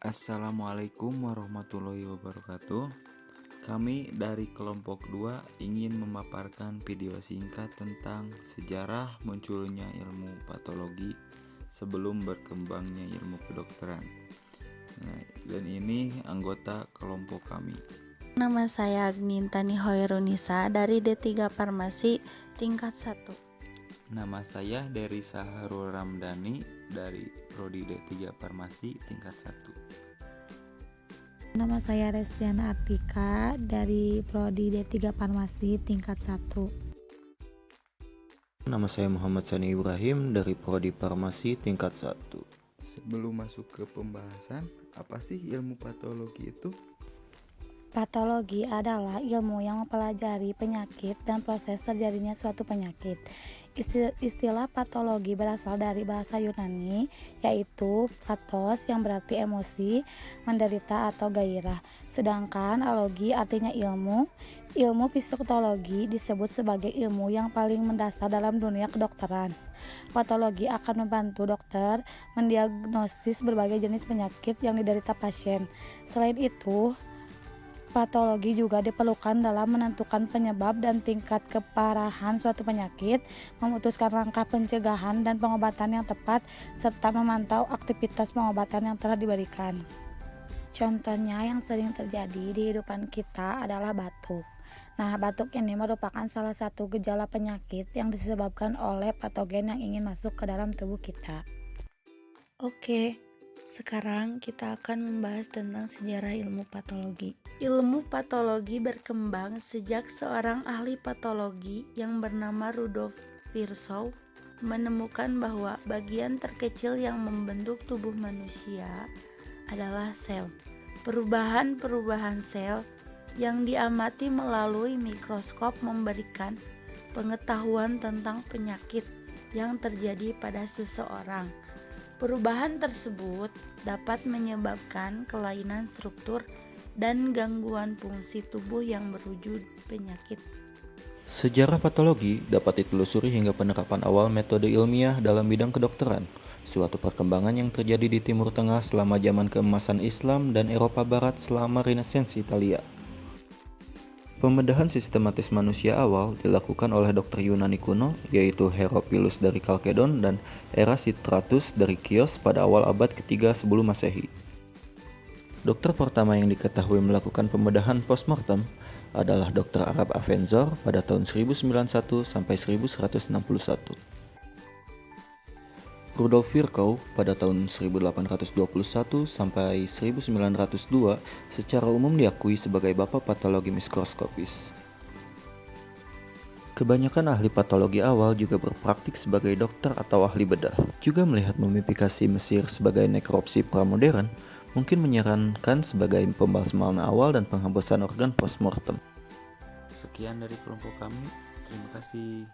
Assalamualaikum warahmatullahi wabarakatuh. Kami dari kelompok 2 ingin memaparkan video singkat tentang sejarah munculnya ilmu patologi sebelum berkembangnya ilmu kedokteran. Dan ini anggota kelompok kami. Nama saya Agnintani Hoirunisa dari D3 Farmasi tingkat 1. Nama saya Dery Saharul Ramdhani dari Prodi D3 Farmasi tingkat 1. Nama saya Restiana Artika dari Prodi D3 Farmasi tingkat 1. Nama saya Muhammad Sani Ibrahim dari Prodi Farmasi tingkat 1. Sebelum masuk ke pembahasan, apa sih ilmu patologi itu? Patologi adalah ilmu yang mempelajari penyakit dan proses terjadinya suatu penyakit. Istilah patologi berasal dari bahasa Yunani, yaitu pathos yang berarti emosi, menderita atau gairah. Sedangkan alogi artinya ilmu. Ilmu psikologi disebut sebagai ilmu yang paling mendasar dalam dunia kedokteran. Patologi akan membantu dokter mendiagnosis berbagai jenis penyakit yang diderita pasien. Selain itu, patologi juga diperlukan dalam menentukan penyebab dan tingkat keparahan suatu penyakit, memutuskan langkah pencegahan dan pengobatan yang tepat, serta memantau aktivitas pengobatan yang telah diberikan. Contohnya yang sering terjadi di kehidupan kita adalah batuk. Nah, batuk ini merupakan salah satu gejala penyakit yang disebabkan oleh patogen yang ingin masuk ke dalam tubuh kita. Oke, sekarang kita akan membahas tentang sejarah ilmu patologi. Ilmu patologi berkembang sejak seorang ahli patologi yang bernama Rudolf Virchow menemukan bahwa bagian terkecil yang membentuk tubuh manusia adalah sel. Perubahan-perubahan sel yang diamati melalui mikroskop memberikan pengetahuan tentang penyakit yang terjadi pada seseorang. Perubahan tersebut dapat menyebabkan kelainan struktur dan gangguan fungsi tubuh yang berwujud penyakit. Sejarah patologi dapat ditelusuri hingga penerapan awal metode ilmiah dalam bidang kedokteran, suatu perkembangan yang terjadi di Timur Tengah selama zaman keemasan Islam dan Eropa Barat selama Renaissance Italia. Pembedahan sistematis manusia awal dilakukan oleh dokter Yunani kuno, yaitu Herophilus dari Kalkedon dan Erasistratus dari Chios pada awal abad ketiga sebelum Masehi. Dokter pertama yang diketahui melakukan pembedahan postmortem adalah Dr. Arab Avenzoar pada tahun 1091 sampai 1161. Rudolf Virchow pada tahun 1821 sampai 1902 secara umum diakui sebagai bapak patologi mikroskopis. Kebanyakan ahli patologi awal juga berpraktik sebagai dokter atau ahli bedah. Juga melihat mumifikasi Mesir sebagai nekropsi pramodern, mungkin menyarankan sebagai pembalseman awal dan penghapusan organ postmortem. Sekian dari kelompok kami. Terima kasih.